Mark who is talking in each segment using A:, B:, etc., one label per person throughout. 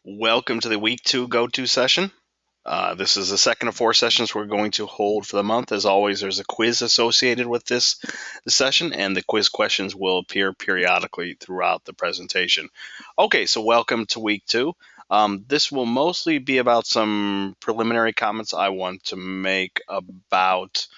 A: Welcome to the week 2 go-to session. This is the second of 4 sessions we're going to hold for the month. As always, there's a quiz associated with this session, and the quiz questions will appear periodically throughout the presentation. Okay, so welcome to week 2. This will mostly be about some preliminary comments I want to make about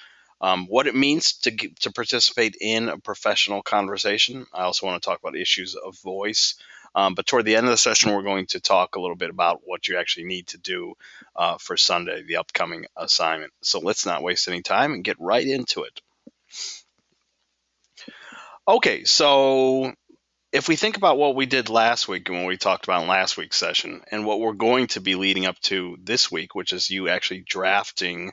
A: what it means to participate in a professional conversation. I also want to talk about issues of voice. But toward the end of the session, we're going to talk a little bit about what you actually need to do for Sunday, the upcoming assignment. So let's not waste any time and get right into it. Okay, so if we think about what we did last week and what we talked about in last week's session and what we're going to be leading up to this week, which is you actually drafting,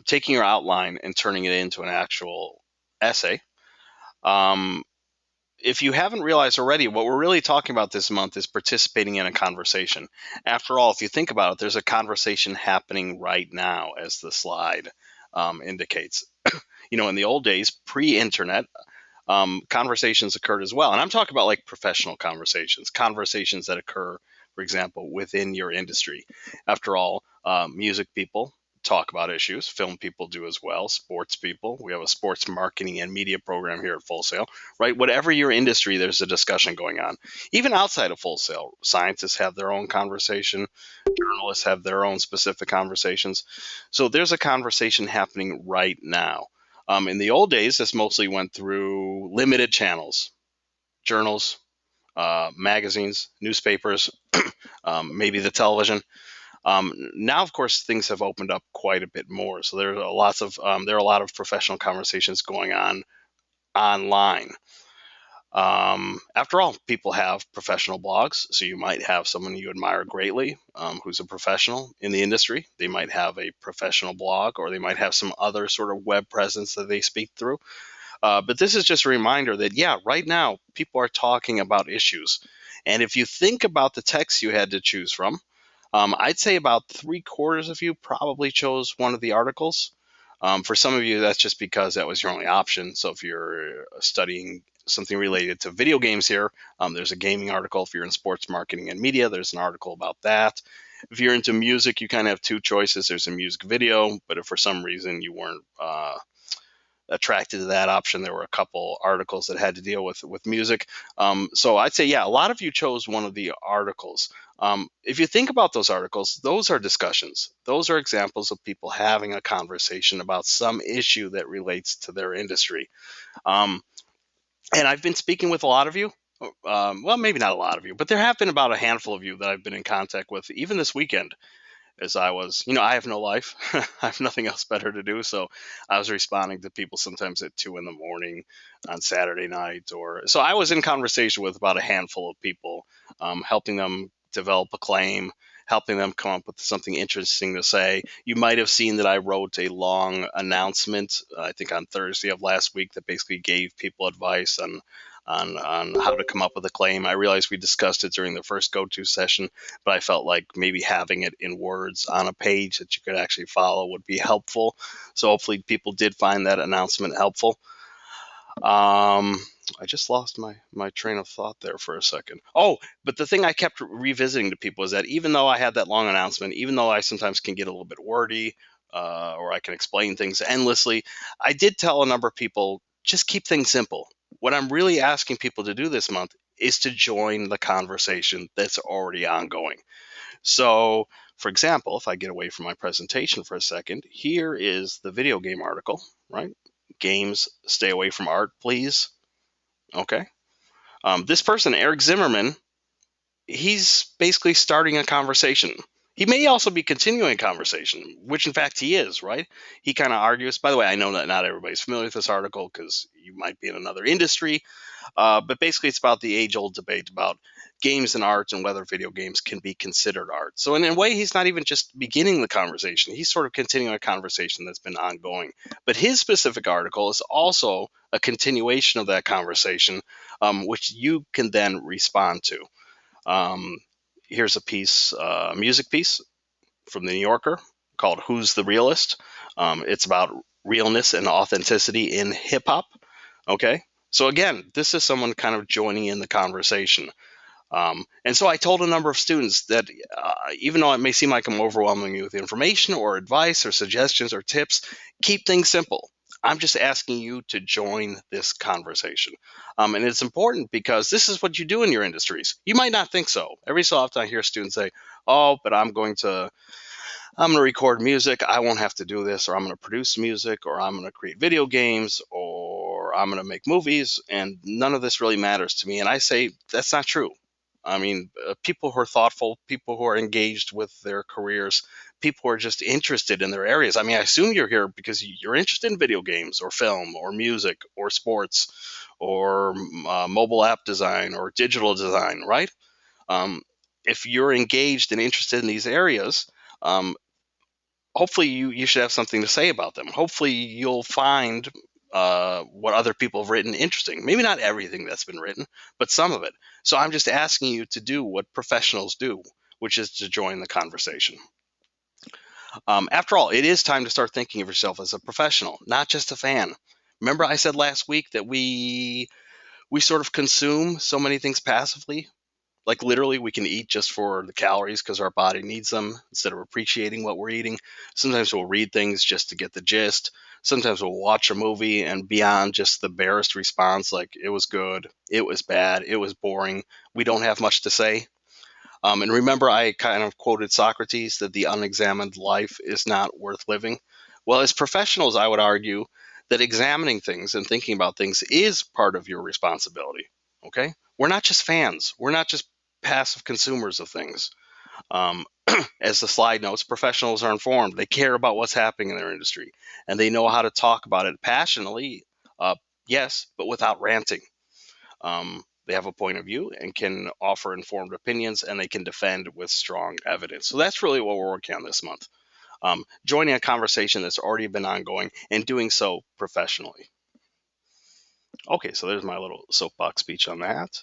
A: taking your outline and turning it into an actual essay. If you haven't realized already, what we're really talking about this month is participating in a conversation. After all, if you think about it, there's a conversation happening right now, as the slide indicates. In the old days, pre-internet, conversations occurred as well. And I'm talking about like professional conversations that occur, for example, within your industry. After all, music people talk about issues. Film people do as well. Sports people. We have a sports marketing and media program here at Full Sail, right? Whatever your industry, there's a discussion going on. Even outside of Full Sail, scientists have their own conversation. Journalists have their own specific conversations. So there's a conversation happening right now. In the old days, this mostly went through limited channels, journals, magazines, newspapers, maybe the television. Now, of course, things have opened up quite a bit more. So there are a lot of professional conversations going on online. After all, people have professional blogs, so you might have someone you admire greatly who's a professional in the industry. They might have a professional blog, or they might have some other sort of web presence that they speak through. But this is just a reminder that, yeah, right now, people are talking about issues. And if you think about the text you had to choose from, I'd say about 3/4 of you probably chose one of the articles. For some of you, that's just because that was your only option. So if you're studying something related to video games here, there's a gaming article. If you're in sports marketing and media, there's an article about that. If you're into music, you kind of have two choices. There's a music video, but if for some reason you weren't attracted to that option, there were a couple articles that had to deal with music. So I'd say, yeah, a lot of you chose one of the articles. If you think about those articles, those are discussions. Those are examples of people having a conversation about some issue that relates to their industry. And I've been speaking with a lot of you. Well, maybe not a lot of you, but there have been about a handful of you that I've been in contact with, even this weekend, as I was, I have no life. I have nothing else better to do. So I was responding to people sometimes at 2 a.m. on Saturday night. So I was in conversation with about a handful of people, helping them develop a claim, helping them come up with something interesting to say. You might have seen that I wrote a long announcement, I think on Thursday of last week, that basically gave people advice on how to come up with a claim. I realized we discussed it during the first go-to session, but I felt like maybe having it in words on a page that you could actually follow would be helpful. So hopefully people did find that announcement helpful. I just lost my train of thought there for a second. Oh, but the thing I kept revisiting to people is that even though I had that long announcement, even though I sometimes can get a little bit wordy, or I can explain things endlessly, I did tell a number of people, just keep things simple. What I'm really asking people to do this month is to join the conversation that's already ongoing. So, for example, if I get away from my presentation for a second, here is the video game article, right? Games, stay away from art, please. Okay. This person, Eric Zimmerman, he's basically starting a conversation. He may also be continuing a conversation, which in fact he is, right? He kind of argues. By the way, I know that not everybody's familiar with this article because you might be in another industry, but basically it's about the age-old debate about games and art and whether video games can be considered art. So in a way, he's not even just beginning the conversation. He's sort of continuing a conversation that's been ongoing. But his specific article is also a continuation of that conversation, which you can then respond to. Here's a piece, music piece from the New Yorker called "Who's the Realist?" It's about realness and authenticity in hip hop. Okay, so again, this is someone kind of joining in the conversation. And so I told a number of students that even though it may seem like I'm overwhelming you with information or advice or suggestions or tips, keep things simple. I'm just asking you to join this conversation. And it's important because this is what you do in your industries. You might not think so. Every so often I hear students say, oh, but I'm going to record music. I won't have to do this, or I'm going to produce music, or I'm going to create video games, or I'm going to make movies, and none of this really matters to me. And I say that's not true. I mean, people who are thoughtful, people who are engaged with their careers, people who are just interested in their areas. I mean, I assume you're here because you're interested in video games, or film, or music, or sports, or mobile app design, or digital design, right? Um, if you're engaged and interested in these areas, um, hopefully you should have something to say about them. Hopefully you'll find what other people have written interesting. Maybe not everything that's been written, but some of it. So I'm just asking you to do what professionals do, which is to join the conversation. After all, it is time to start thinking of yourself as a professional, not just a fan. Remember I said last week that we sort of consume so many things passively. Like literally, we can eat just for the calories because our body needs them instead of appreciating what we're eating. Sometimes we'll read things just to get the gist. Sometimes we'll watch a movie and beyond just the barest response, like it was good, it was bad, it was boring, we don't have much to say. And remember, I kind of quoted Socrates that the unexamined life is not worth living. Well, as professionals, I would argue that examining things and thinking about things is part of your responsibility. Okay? We're not just fans, we're not just passive consumers of things. Um, as the slide notes, professionals are informed. They care about what's happening in their industry, and they know how to talk about it passionately, yes, but without ranting. They have a point of view and can offer informed opinions, and they can defend with strong evidence. So that's really what we're working on this month. Joining a conversation that's already been ongoing and doing so professionally. Okay, so there's my little soapbox speech on that.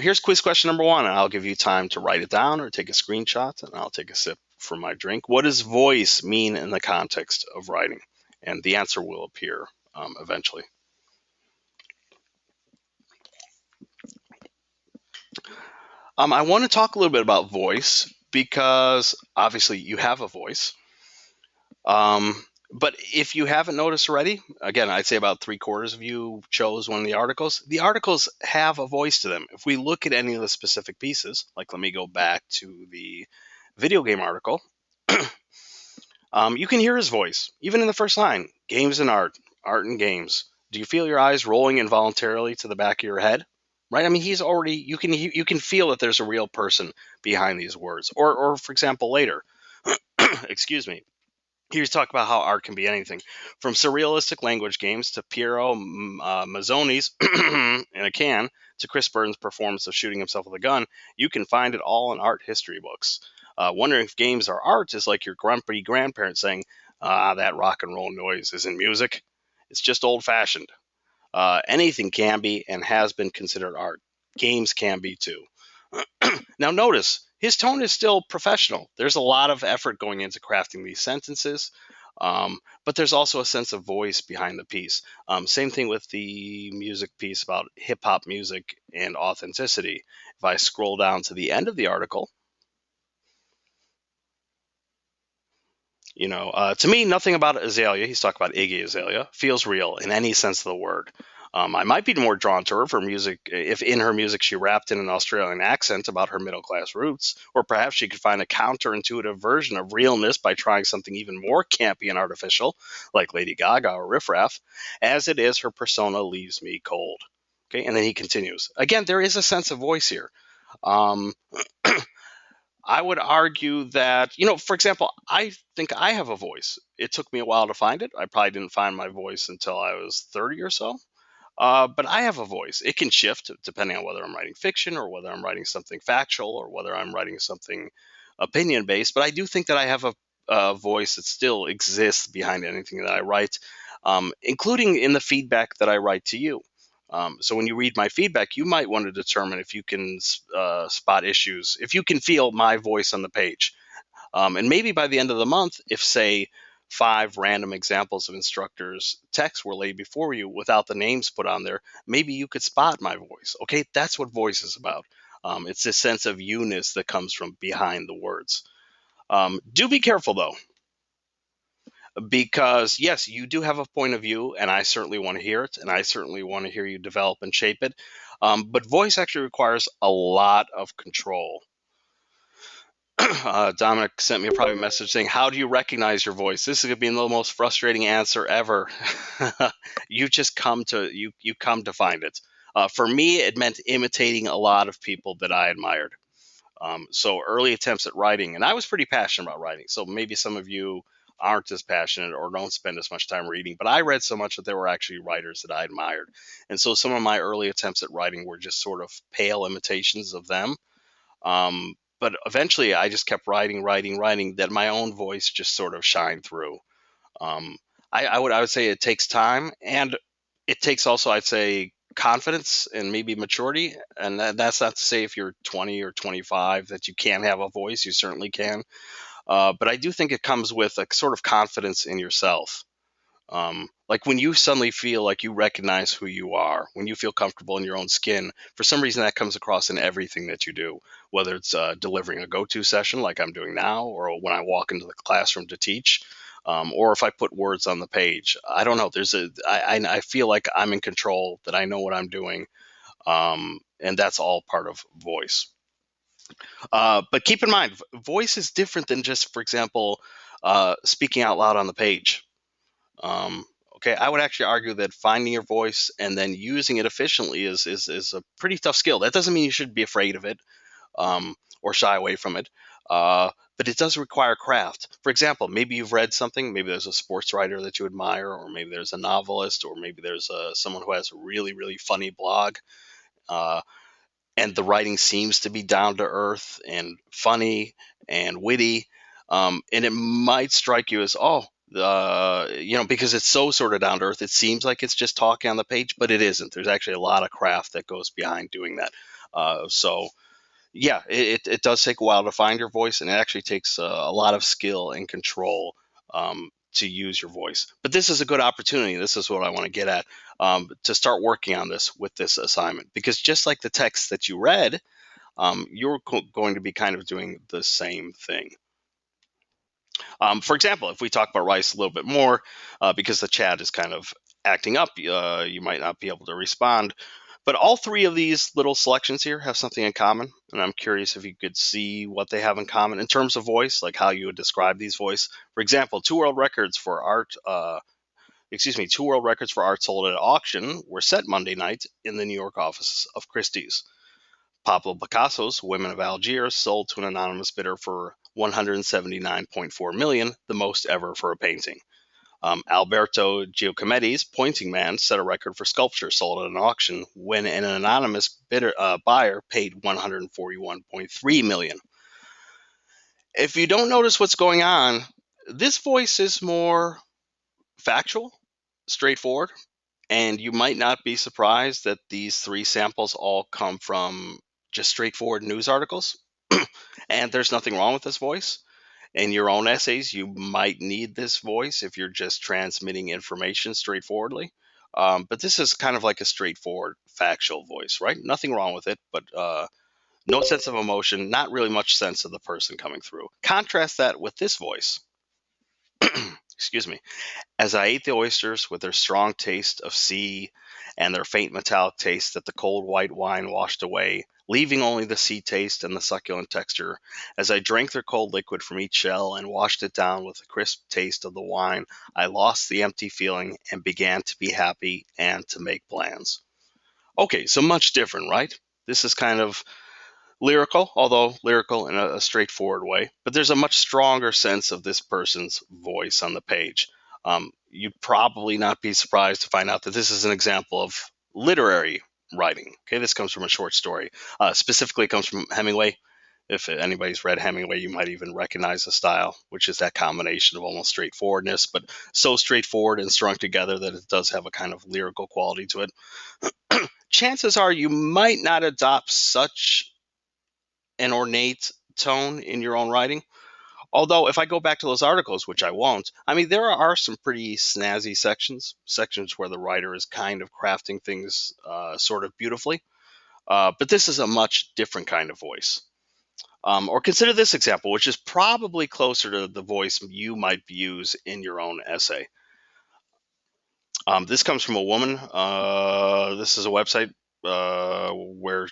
A: Here's quiz question number one, and I'll give you time to write it down or take a screenshot, and I'll take a sip from my drink. What does voice mean in the context of writing? And the answer will appear eventually. I want to talk a little bit about voice because obviously you have a voice. But if you haven't noticed already, again, I'd say about 3/4 of you chose one of the articles. The articles have a voice to them. If we look at any of the specific pieces, like let me go back to the video game article, you can hear his voice, even in the first line. Games and art, art and games. Do you feel your eyes rolling involuntarily to the back of your head? Right? I mean, he's already, you can feel that there's a real person behind these words. Or for example, later, excuse me, here's talk about how art can be anything from surrealistic language games to Piero Mazzoni's in a can to Chris Burton's performance of shooting himself with a gun. You can find it all in art history books. Wondering if games are art is like your grumpy grandparents saying, that rock and roll noise isn't music. It's just old fashioned. Anything can be and has been considered art. Games can be too. Now, notice his tone is still professional. There's a lot of effort going into crafting these sentences, but there's also a sense of voice behind the piece. Same thing with the music piece about hip hop music and authenticity. If I scroll down to the end of the article, to me, nothing about Azalea, he's talking about Iggy Azalea, feels real in any sense of the word. I might be more drawn to her for music if in her music she rapped in an Australian accent about her middle class roots, or perhaps she could find a counterintuitive version of realness by trying something even more campy and artificial, like Lady Gaga or Riff Raff. As it is, her persona leaves me cold. Okay, and then he continues. Again, there is a sense of voice here. Um, I would argue that, for example, I think I have a voice. It took me a while to find it. I probably didn't find my voice until I was 30 or so. But I have a voice. It can shift depending on whether I'm writing fiction or whether I'm writing something factual or whether I'm writing something opinion based. But I do think that I have a voice that still exists behind anything that I write, including in the feedback that I write to you. So when you read my feedback, you might want to determine if you can spot issues, if you can feel my voice on the page. And maybe by the end of the month, if, say, 5 random examples of instructors' texts were laid before you without the names put on there, maybe you could spot my voice. Okay, that's what voice is about. It's this sense of you-ness that comes from behind the words. Do be careful though, because yes, you do have a point of view, and I certainly want to hear it, and I certainly want to hear you develop and shape it. But voice actually requires a lot of control. Dominic sent me a private message saying, "How do you recognize your voice?" This is going to be the most frustrating answer ever. You just you come to find it. For me, it meant imitating a lot of people that I admired. So early attempts at writing, and I was pretty passionate about writing. So maybe some of you aren't as passionate or don't spend as much time reading, but I read so much that there were actually writers that I admired. And so some of my early attempts at writing were just sort of pale imitations of them. But eventually I just kept writing, that my own voice just sort of shined through. Um, I would say it takes time, and it takes also, I'd say, confidence and maybe maturity. And that's not to say if you're 20 or 25 that you can't have a voice. You certainly can. But I do think it comes with a sort of confidence in yourself. Like when you suddenly feel like you recognize who you are, when you feel comfortable in your own skin, for some reason that comes across in everything that you do, whether it's delivering a go-to session like I'm doing now, or when I walk into the classroom to teach, or if I put words on the page. I don't know. I feel like I'm in control, that I know what I'm doing, and that's all part of voice. But keep in mind, voice is different than just, for example, speaking out loud on the page. Um, okay, I would actually argue that finding your voice and then using it efficiently is a pretty tough skill. That doesn't mean you should be afraid of it, or shy away from it. But it does require craft. For example, maybe you've read something. Maybe there's a sports writer that you admire, or maybe there's a novelist, or maybe there's someone who has a really, really funny blog. Uh, and the writing seems to be down to earth and funny and witty, and it might strike you as, oh, because it's so sort of down to earth, it seems like it's just talking on the page, but it isn't. There's actually a lot of craft that goes behind doing that. So yeah, it does take a while to find your voice, and it actually takes a lot of skill and control, to use your voice. But this is a good opportunity. This is what I want to get at, to start working on this with this assignment, because just like the text that you read, you're going to be kind of doing the same thing. For example, if we talk about rice a little bit more, because the chat is kind of acting up, you might not be able to respond. But all 3 of these little selections here have something in common, and I'm curious if you could see what they have in common in terms of voice, like how you would describe these voice. For example, 2 world records for art sold at auction were set Monday night in the New York office of Christie's. Pablo Picasso's Women of Algiers sold to an anonymous bidder for 179.4 million, the most ever for a painting. Alberto Giacometti's Pointing Man set a record for sculpture sold at an auction when an anonymous buyer paid 141.3 million. If you don't notice what's going on, this voice is more factual, straightforward, and you might not be surprised that these 3 samples all come from just straightforward news articles. And there's nothing wrong with this voice. In your own essays, you might need this voice if you're just transmitting information straightforwardly. But this is kind of like a straightforward, factual voice, right? Nothing wrong with it, but no sense of emotion, not really much sense of the person coming through. Contrast that with this voice. Excuse me. As I ate the oysters with their strong taste of sea and their faint metallic taste that the cold white wine washed away, leaving only the sea taste and the succulent texture, as I drank their cold liquid from each shell and washed it down with the crisp taste of the wine, I lost the empty feeling and began to be happy and to make plans. Okay, so much different, right? This is kind of lyrical, although lyrical in a straightforward way. But there's a much stronger sense of this person's voice on the page. You'd probably not be surprised to find out that this is an example of literary writing. Okay, this comes from a short story. Specifically, it comes from Hemingway. If anybody's read Hemingway, you might even recognize the style, which is that combination of almost straightforwardness, but so straightforward and strung together that it does have a kind of lyrical quality to it. Chances are you might not adopt such an ornate tone in your own writing, Although, if I go back to those articles, which I won't, I mean, there are some pretty snazzy sections where the writer is kind of crafting things sort of beautifully. But this is a much different kind of voice. Or consider this example, which is probably closer to the voice you might use in your own essay. This comes from a woman. This is a website where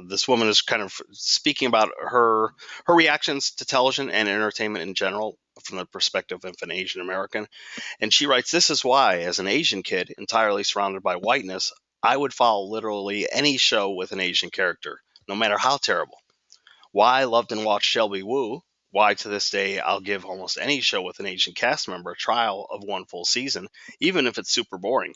A: this woman is kind of speaking about her reactions to television and entertainment in general from the perspective of an Asian American. And she writes, "This is why, as an Asian kid entirely surrounded by whiteness, I would follow literally any show with an Asian character, no matter how terrible. Why I loved and watched Shelby Woo, why to this day I'll give almost any show with an Asian cast member a trial of one full season, even if it's super boring.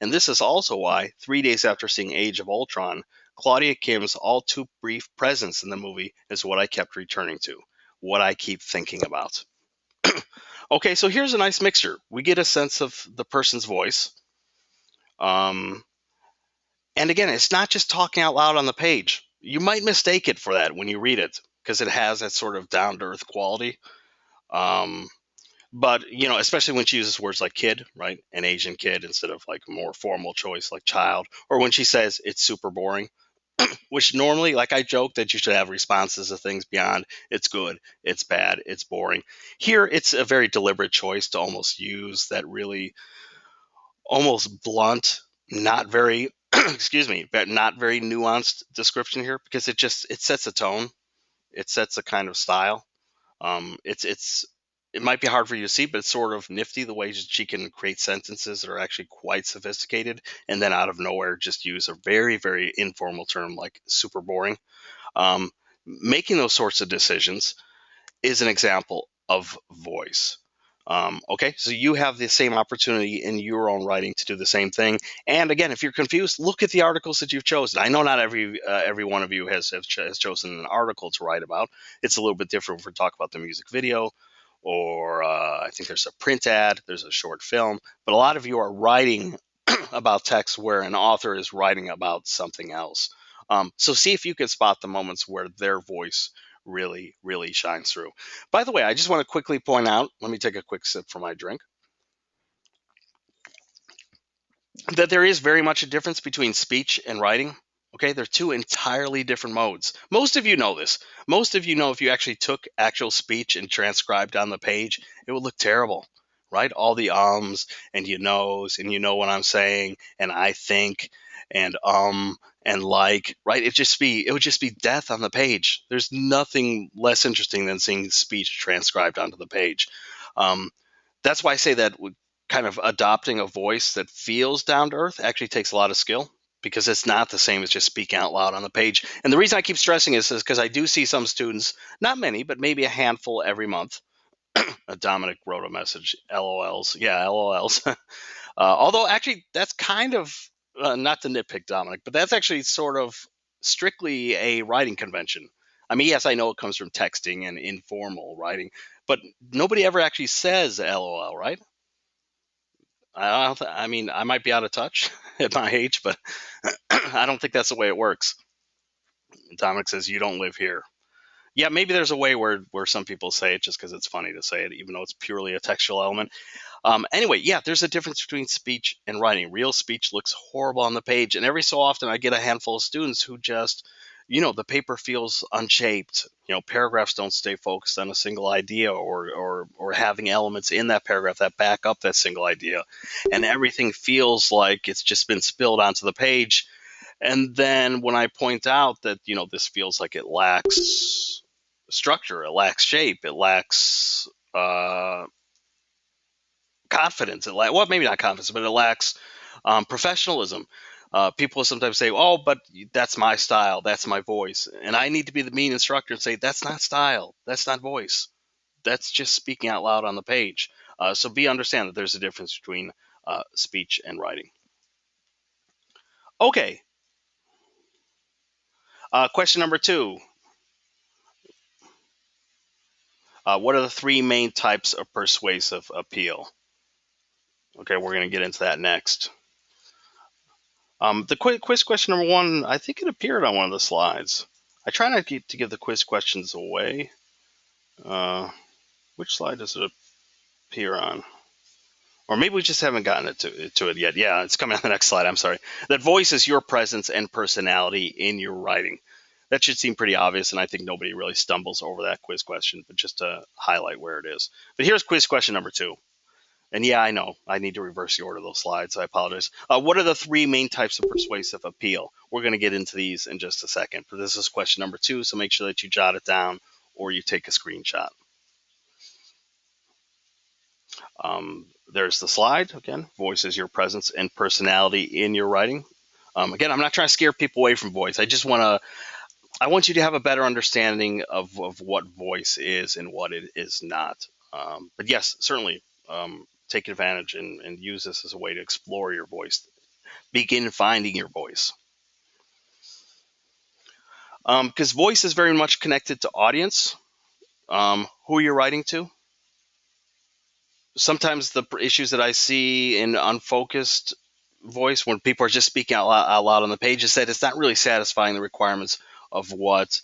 A: And this is also why, 3 days after seeing Age of Ultron, Claudia Kim's all too brief presence in the movie is what I kept returning to, what I keep thinking about." Okay, so here's a nice mixture. We get a sense of the person's voice. Um, and again, it's not just talking out loud on the page. You might mistake it for that when you read it because it has that sort of down to earth quality. Um, but, especially when she uses words like kid, right? An Asian kid instead of like a more formal choice like child. Or when she says it's super boring, which normally, like I joke that you should have responses to things beyond it's good, it's bad, it's boring. Here, it's a very deliberate choice to almost use that really almost blunt, not very, excuse me, but not very nuanced description here because it sets a tone, it sets a kind of style. It might be hard for you to see, but it's sort of nifty the way she can create sentences that are actually quite sophisticated, and then out of nowhere just use a very very informal term like super boring. Um, Making those sorts of decisions is an example of voice. Okay, so you have the same opportunity in your own writing to do the same thing. And again, if you're confused, look at the articles that you've chosen. I know not every one of you has chosen an article to write about. It's a little bit different if we talk about the music video, or I think there's a print ad, there's a short film. But a lot of you are writing about text where an author is writing about something else. So see if you can spot the moments where their voice really, really shines through. By the way, I just want to quickly point out, let me take a quick sip from my drink, that there is very much a difference between speech and writing. Okay, they're two entirely different modes. Most of you know this. Most of you know if you actually took actual speech and transcribed on the page, it would look terrible, right? All the ums and you knows and you know what I'm saying and I think and like, right? It would just be death on the page. There's nothing less interesting than seeing speech transcribed onto the page. Um, that's why I say that kind of adopting a voice that feels down to earth actually takes a lot of skill because it's not the same as just speaking out loud on the page. And the reason I keep stressing this is because I do see some students, not many, but maybe a handful every month. Dominic wrote a message, LOLs. Yeah, LOLs. Although, actually, that's kind of not to nitpick Dominic, but that's actually sort of strictly a writing convention. I mean, yes, I know it comes from texting and informal writing, but nobody ever actually says LOL, right? I mean, I might be out of touch at my age, but I don't think that's the way it works. Dominic says you don't live here. Yeah, maybe there's a way where some people say it just because it's funny to say it, even though it's purely a textual element. Anyway, yeah, there's a difference between speech and writing. Real speech looks horrible on the page, and every so often I get a handful of students who just, the paper feels unshaped. Paragraphs don't stay focused on a single idea, or having elements in that paragraph that back up that single idea, and everything feels like it's just been spilled onto the page. And then when I point out that this feels like it lacks structure, it lacks shape, it lacks confidence. Well, maybe not confidence, but it lacks professionalism. People sometimes say, "Oh, but that's my style, that's my voice," and I need to be the mean instructor and say, "That's not style, that's not voice, that's just speaking out loud on the page." So understand that there's a difference between speech and writing. Okay. Question number 2. What are the 3 main types of persuasive appeal? Okay, we're going to get into that next. The quiz question number 1, I think it appeared on one of the slides. I try not to give the quiz questions away. Uh, which slide does it appear on? Or maybe we just haven't gotten to it yet. Yeah, it's coming on the next slide. I'm sorry. That voice is your presence and personality in your writing. That should seem pretty obvious, and I think nobody really stumbles over that quiz question, but just to highlight where it is. But here's quiz question number 2. And yeah, I know I need to reverse the order of those slides. I apologize. What are the 3 main types of persuasive appeal? We're going to get into these in just a second, but this is question number 2, so make sure that you jot it down or you take a screenshot. There's the slide again. Voice is your presence and personality in your writing. Again, I'm not trying to scare people away from voice. I want you to have a better understanding of what voice is and what it is not. But yes, certainly take advantage and use this as a way to explore your voice. Begin finding your voice. Because voice is very much connected to audience, who you're writing to. Sometimes the issues that I see in unfocused voice when people are just speaking out loud on the page is that it's not really satisfying the requirements of what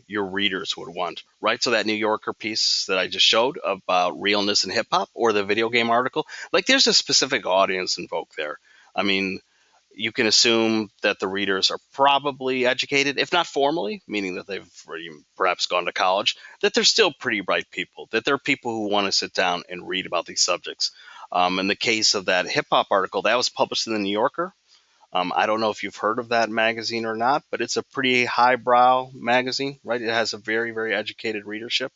A: your readers would want, right? So that New Yorker piece that I just showed about realness and hip hop, or the video game article, like there's a specific audience invoked there. I mean, you can assume that the readers are probably educated, if not formally, meaning that they've perhaps gone to college, that they're still pretty bright people, that they're people who want to sit down and read about these subjects. In the case of that hip hop article, that was published in the New Yorker. I don't know if you've heard of that magazine or not, but it's a pretty highbrow magazine, right? It has a very, very educated readership.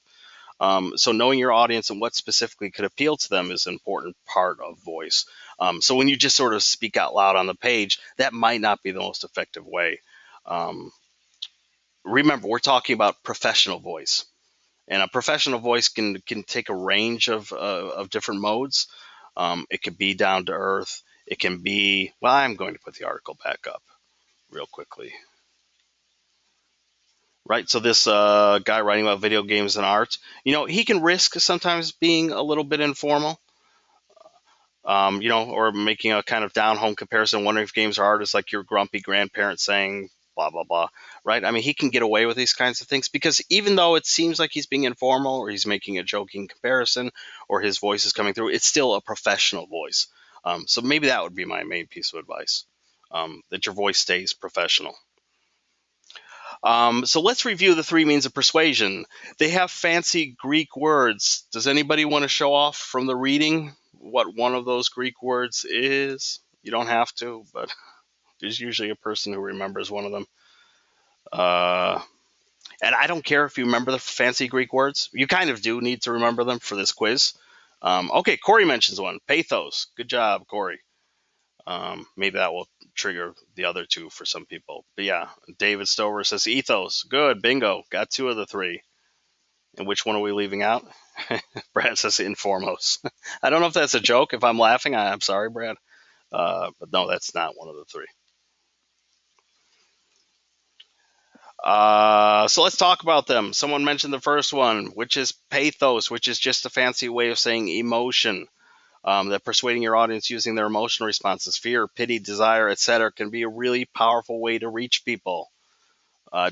A: So knowing your audience and what specifically could appeal to them is an important part of voice. So when you just sort of speak out loud on the page, that might not be the most effective way. Um, Remember, we're talking about professional voice, and a professional voice can take a range of different modes. It can be down to earth. It can be, well, I'm going to put the article back up real quickly. Right, so this guy writing about video games and art, he can risk sometimes being a little bit informal, or making a kind of down home comparison, wondering if games are art is like your grumpy grandparent saying blah blah blah, right? I mean, he can get away with these kinds of things because even though it seems like he's being informal or he's making a joking comparison or his voice is coming through, it's still a professional voice. So maybe that would be my main piece of advice, that your voice stays professional. So let's review the 3 means of persuasion. They have fancy Greek words. Does anybody want to show off from the reading what one of those Greek words is? You don't have to, but there's usually a person who remembers one of them. And I don't care if you remember the fancy Greek words. You kind of do need to remember them for this quiz. Okay, Corey mentions one. Pathos. Good job, Corey. Maybe that will trigger the other 2 for some people. But yeah, David Stover says ethos. Good, bingo. Got 2 of the 3. And which one are we leaving out? Brad says informos. I don't know if that's a joke. If I'm laughing, I'm sorry, Brad. But no, that's not one of the 3. So let's talk about them. Someone mentioned the first one, which is pathos, which is just a fancy way of saying emotion. That persuading your audience using their emotional responses, fear, pity, desire, etc., can be a really powerful way to reach people.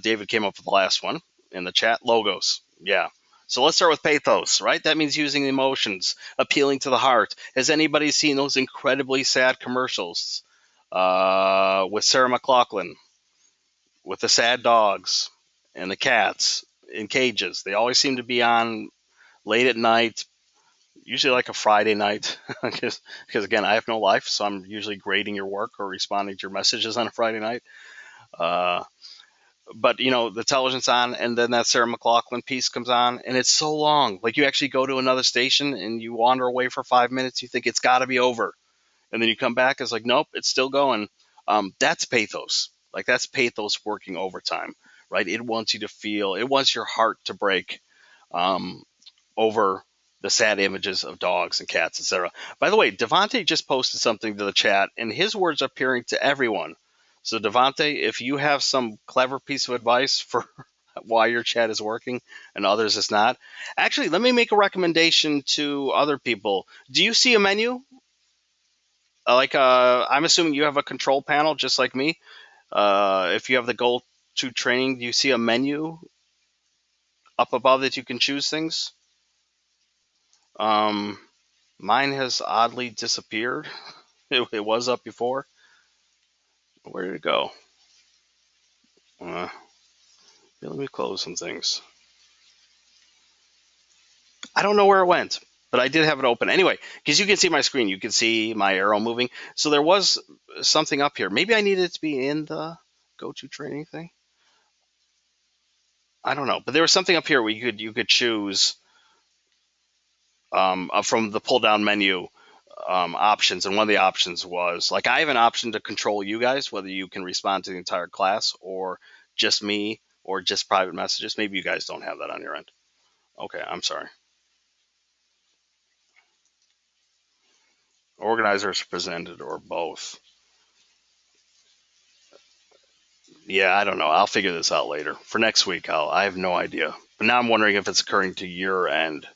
A: David came up with the last one in the chat, logos. Yeah. So let's start with pathos, right? That means using emotions, appealing to the heart. Has anybody seen those incredibly sad commercials with Sarah McLachlan, with the sad dogs and the cats in cages? They always seem to be on late at night, usually like a Friday night, because again, I have no life, so I'm usually grading your work or responding to your messages on a Friday night. But the television's on, and then that Sarah McLachlan piece comes on, and it's so long. Like you actually go to another station and you wander away for 5 minutes. You think it's got to be over, and then you come back. It's like, nope, it's still going. That's pathos. Like that's pathos working overtime, right? It wants you to feel. It wants your heart to break over the sad images of dogs and cats, etc. By the way, Devante just posted something to the chat, and his words are appearing to everyone. So, Devante, if you have some clever piece of advice for why your chat is working and others is not, actually, let me make a recommendation to other people. Do you see a menu? I'm assuming you have a control panel just like me. If you have the goal to training, do you see a menu? up above that you can choose things. Um, Mine has oddly disappeared. It was up before. Where did it go? Let me close some things. I don't know where it went, but I did have it open. Anyway, because you can see my screen, you can see my arrow moving. So there was something up here. Maybe I needed it to be in the go-to training thing. I don't know, but there was something up here where you could choose from the pull-down menu options, and one of the options was like I have an option to control you guys, whether you can respond to the entire class or just me or just private messages. Maybe you guys don't have that on your end. Okay, I'm sorry. Organizers presented or both. Yeah, I don't know. I'll figure this out later. For next week, I have no idea. But now I'm wondering if it's occurring to your end.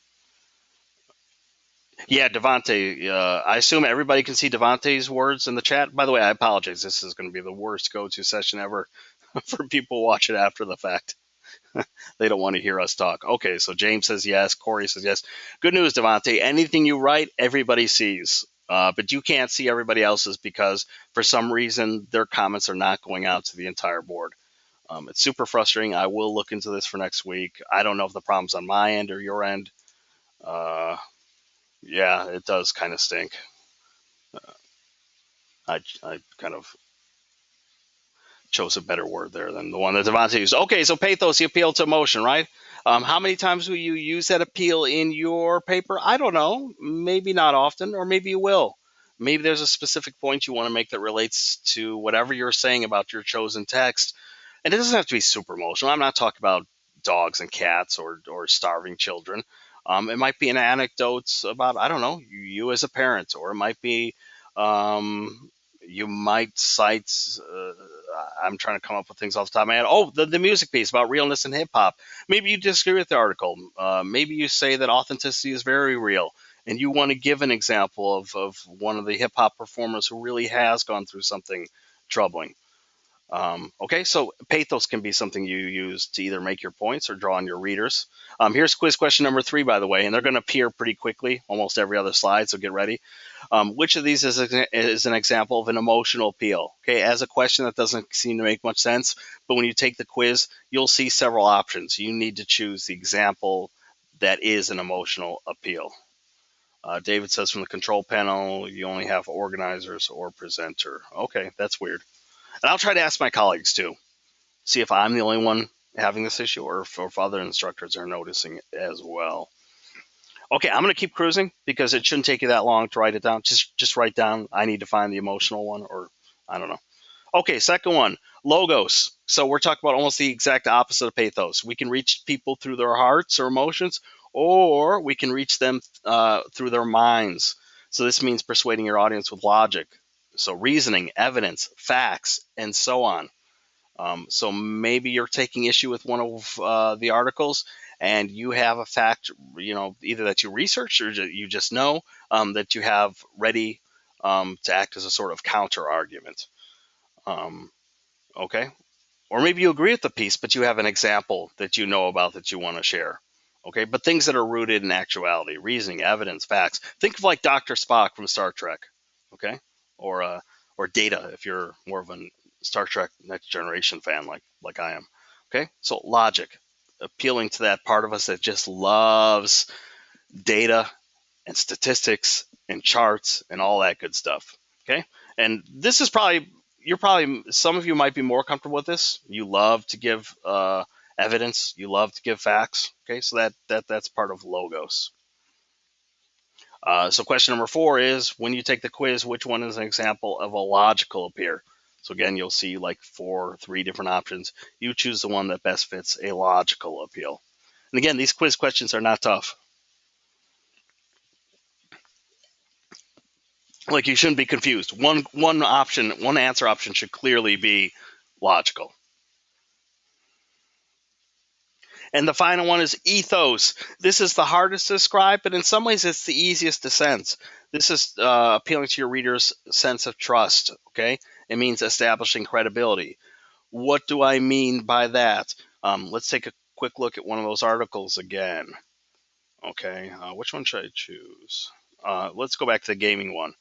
A: Yeah, Devonte. I assume everybody can see Devonte's words in the chat. By the way, I apologize. This is going to be the worst go-to session ever for people watch it after the fact. They don't want to hear us talk. Okay, so James says yes. Corey says yes. Good news, Devonte. Anything you write, everybody sees. But you can't see everybody else's because for some reason their comments are not going out to the entire board. It's super frustrating. I will look into this for next week. I don't know if the problem's on my end or your end. Uh, yeah, it does kind of stink. I kind of chose a better word there than the one that Devontae used. Okay, so pathos, the appeal to emotion, right? How many times will you use that appeal in your paper? I don't know. Maybe not often, or maybe you will. Maybe there's a specific point you want to make that relates to whatever you're saying about your chosen text. And it doesn't have to be super emotional. I'm not talking about dogs and cats or starving children. It might be an anecdote about, I don't know, you as a parent, or it might be um, you might cite I'm trying to come up with things off the top of my head. Oh, the music piece about realness in hip hop. Maybe you disagree with the article. Maybe you say that authenticity is very real, and you want to give an example of one of the hip hop performers who really has gone through something troubling. Okay, so pathos can be something you use to either make your points or draw on your readers. Here's quiz question number 3, by the way, and they're going to appear pretty quickly, almost every other slide, so get ready. Which of these is an example of an emotional appeal? Okay, as a question that doesn't seem to make much sense, but when you take the quiz, you'll see several options. You need to choose the example that is an emotional appeal. David says from the control panel, you only have organizers or presenter. Okay, that's weird. And I'll try to ask my colleagues too, see if I'm the only one having this issue or if other instructors are noticing it as well. Okay, I'm going to keep cruising because it shouldn't take you that long to write it down. Just write down, I need to find the emotional one, or I don't know. Okay, second one, logos. So we're talking about almost the exact opposite of pathos. We can reach people through their hearts or emotions, or we can reach them through their minds. So this means persuading your audience with logic. So reasoning, evidence, facts, and so on. So maybe you're taking issue with one of the articles and you have a fact, either that you researched or you just know that you have ready to act as a sort of counter argument. Um, okay. Or maybe you agree with the piece, but you have an example that you know about that you want to share. Okay. But things that are rooted in actuality, reasoning, evidence, facts. Think of like Dr. Spock from Star Trek. Okay. Or Data if you're more of a Star Trek Next Generation fan like I am. Okay. So logic, appealing to that part of us that just loves data and statistics and charts and all that good stuff. Okay. And this is some of you might be more comfortable with this. You love to give evidence. You love to give facts. Okay. So that's part of logos. So question number 4 is, when you take the quiz, which one is an example of a logical appeal? So again, you'll see like 3 different options. You choose the one that best fits a logical appeal. And again, these quiz questions are not tough. Like, you shouldn't be confused. One answer option should clearly be logical. And the final one is ethos. This is the hardest to describe, but in some ways it's the easiest to sense. This is appealing to your reader's sense of trust. Okay, it means establishing credibility. What do I mean by that? Let's take a quick look at one of those articles again. Okay, which one should I choose? Let's go back to the gaming one.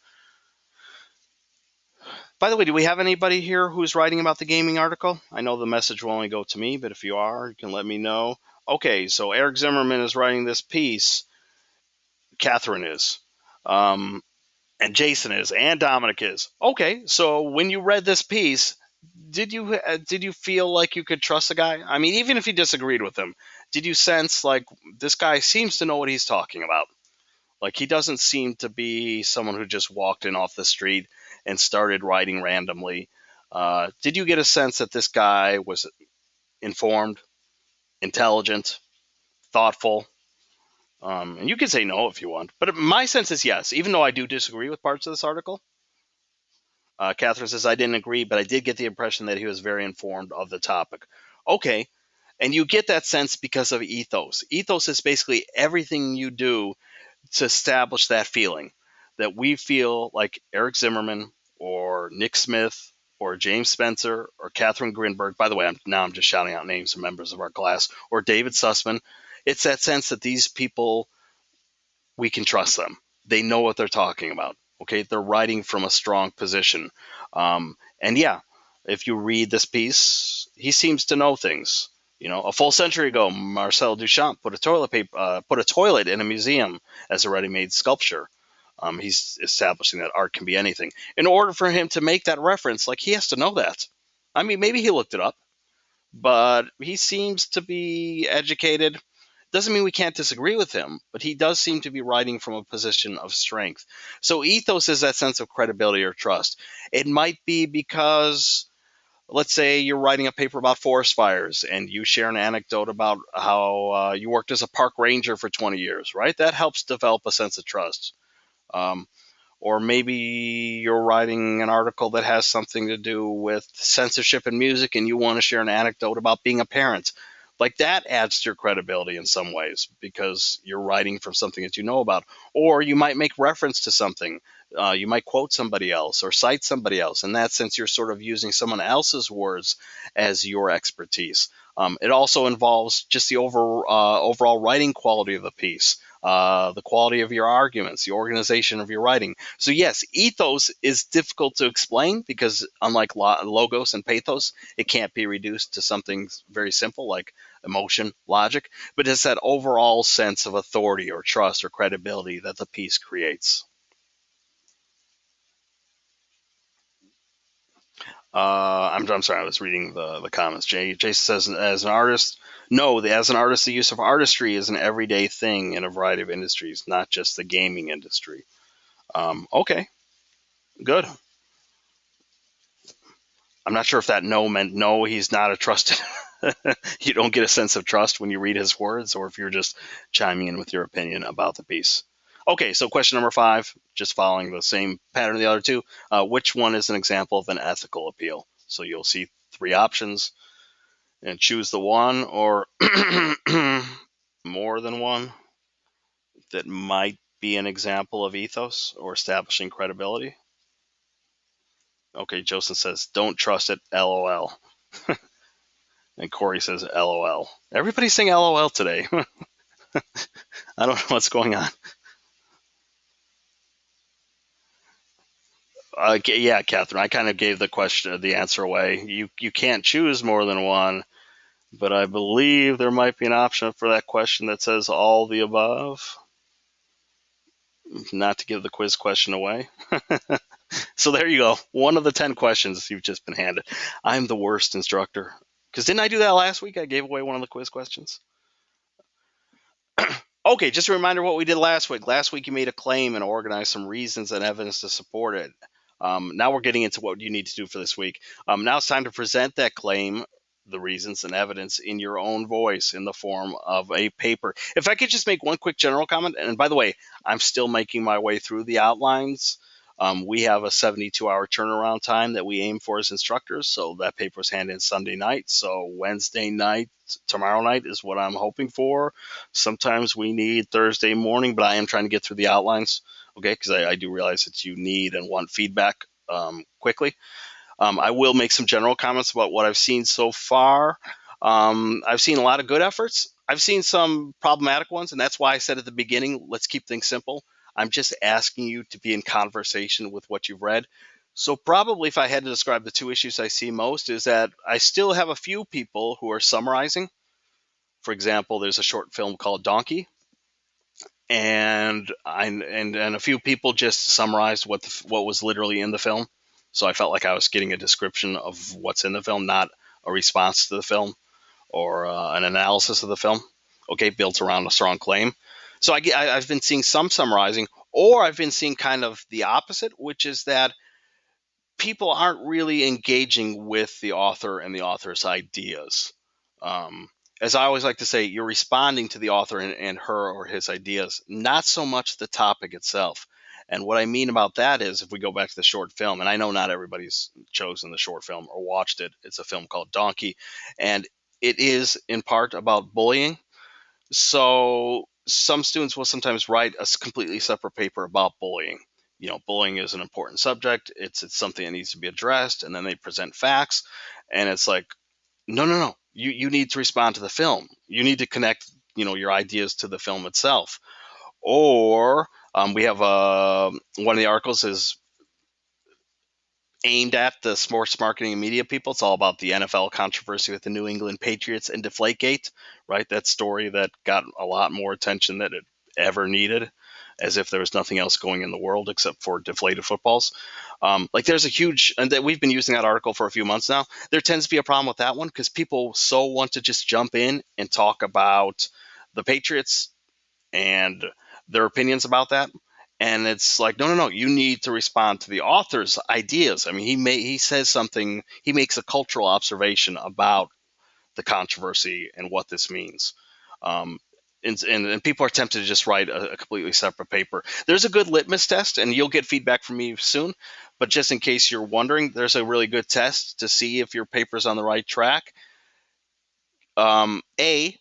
A: By the way, do we have anybody here who's writing about the gaming article? I know the message will only go to me, but if you are, you can let me know. Okay, so Eric Zimmerman is writing this piece. Catherine is. And Jason is, and Dominic is. Okay, so when you read this piece, did you feel like you could trust the guy? I mean, even if you disagreed with him, did you sense like this guy seems to know what he's talking about? Like he doesn't seem to be someone who just walked in off the street and started writing randomly. Did you get a sense that this guy was informed, intelligent, thoughtful? And you can say no if you want, but my sense is yes, even though I do disagree with parts of this article. Catherine says, I didn't agree, but I did get the impression that he was very informed of the topic. Okay. And you get that sense because of ethos. Ethos is basically everything you do to establish that feeling that we feel like Eric Zimmerman or Nick Smith or James Spencer or Catherine Grinberg. By the way, I'm just shouting out names of members of our class, or David Sussman. It's that sense that these people, we can trust them. They know what they're talking about. Okay, they're writing from a strong position. And yeah, if you read this piece, he seems to know things. You know, a full century ago, Marcel Duchamp put a toilet in a museum as a ready-made sculpture. He's establishing that art can be anything. In order for him to make that reference, like he has to know that. I mean, maybe he looked it up, but he seems to be educated. Doesn't mean we can't disagree with him, but he does seem to be writing from a position of strength. So ethos is that sense of credibility or trust. It might be because, let's say you're writing a paper about forest fires and you share an anecdote about how you worked as a park ranger for 20 years, right? That helps develop a sense of trust. Um, or maybe you're writing an article that has something to do with censorship in music and you want to share an anecdote about being a parent. Like that adds to your credibility in some ways because you're writing from something that you know about. Or you might make reference to something. You might quote somebody else or cite somebody else. In that sense, you're sort of using someone else's words as your expertise. It also involves just the overall writing quality of the piece. The quality of your arguments, the organization of your writing. So yes, ethos is difficult to explain because unlike logos and pathos, it can't be reduced to something very simple like emotion, logic, but it's that overall sense of authority or trust or credibility that the piece creates. I'm sorry, I was reading the comments. Jason says, as an artist, no, as an artist, the use of artistry is an everyday thing in a variety of industries, not just the gaming industry. Okay, good. I'm not sure if that no meant no, he's not a trusted. You don't get a sense of trust when you read his words, or if you're just chiming in with your opinion about the piece. Okay, so question number 5, just following the same pattern of the other two. Which one is an example of an ethical appeal? So you'll see 3 options and choose the one or more than one that might be an example of ethos or establishing credibility. Okay, Joseph says, don't trust it, LOL. And Corey says, LOL. Everybody's saying LOL today. I don't know what's going on. Yeah, Catherine, I kind of gave the answer away. You can't choose more than one, but I believe there might be an option for that question that says all the above. Not to give the quiz question away. So there you go. One of the 10 questions you've just been handed. I'm the worst instructor. Because didn't I do that last week? I gave away one of the quiz questions. Okay, just a reminder what we did last week. Last week you made a claim and organized some reasons and evidence to support it. Now we're getting into what you need to do for this week. Now it's time to present that claim, the reasons and evidence in your own voice in the form of a paper. If I could just make one quick general comment, and by the way, I'm still making my way through the outlines. We have a 72-hour turnaround time that we aim for as instructors, so that paper was handed in Sunday night. So Wednesday night, tomorrow night is what I'm hoping for. Sometimes we need Thursday morning, but I am trying to get through the outlines, okay, because I do realize that you need and want feedback quickly. I will make some general comments about what I've seen so far. I've seen a lot of good efforts. I've seen some problematic ones, and that's why I said at the beginning, let's keep things simple. I'm just asking you to be in conversation with what you've read. So probably if I had to describe the two issues I see most is that I still have a few people who are summarizing. For example, there's a short film called Donkey, and a few people just summarized what was literally in the film. So I felt like I was getting a description of what's in the film, not a response to the film or an analysis of the film. Okay, built around a strong claim. So I've been seeing some summarizing, or I've been seeing kind of the opposite, which is that people aren't really engaging with the author and the author's ideas. Um, as I always like to say, you're responding to the author and her or his ideas, not so much the topic itself. And what I mean about that is, if we go back to the short film, and I know not everybody's chosen the short film or watched it, it's a film called Donkey, and it is in part about bullying. So some students will sometimes write a completely separate paper about bullying. Bullying is an important subject. It's something that needs to be addressed, and then they present facts, and it's like, no, no, no. You need to respond to the film. You need to connect, your ideas to the film itself. Or we have one of the articles is aimed at the sports marketing and media people. It's all about the NFL controversy with the New England Patriots and Deflategate, right? That story that got a lot more attention than it ever needed, as if there was nothing else going in the world except for deflated footballs. Like there's a huge, and that we've been using that article for a few months now. There tends to be a problem with that one because people so want to just jump in and talk about the Patriots and their opinions about that. And it's like, no, no, no. You need to respond to the author's ideas. I mean, he says something. He makes a cultural observation about the controversy and what this means. Um, and people are tempted to just write a completely separate paper. There's a good litmus test, and you'll get feedback from me soon. But just in case you're wondering, there's a really good test to see if your paper's on the right track. A,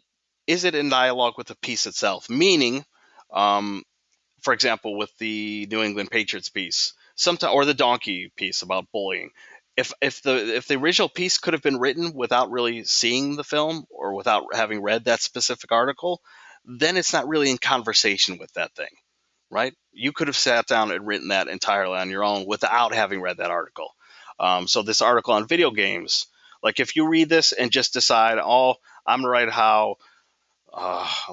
A: is it in dialogue with the piece itself? Meaning, um, for example, with the New England Patriots piece, sometimes, or the donkey piece about bullying. If the original piece could have been written without really seeing the film or without having read that specific article, then it's not really in conversation with that thing, right? You could have sat down and written that entirely on your own without having read that article. So this article on video games, like if you read this and just decide, oh, I'm gonna write how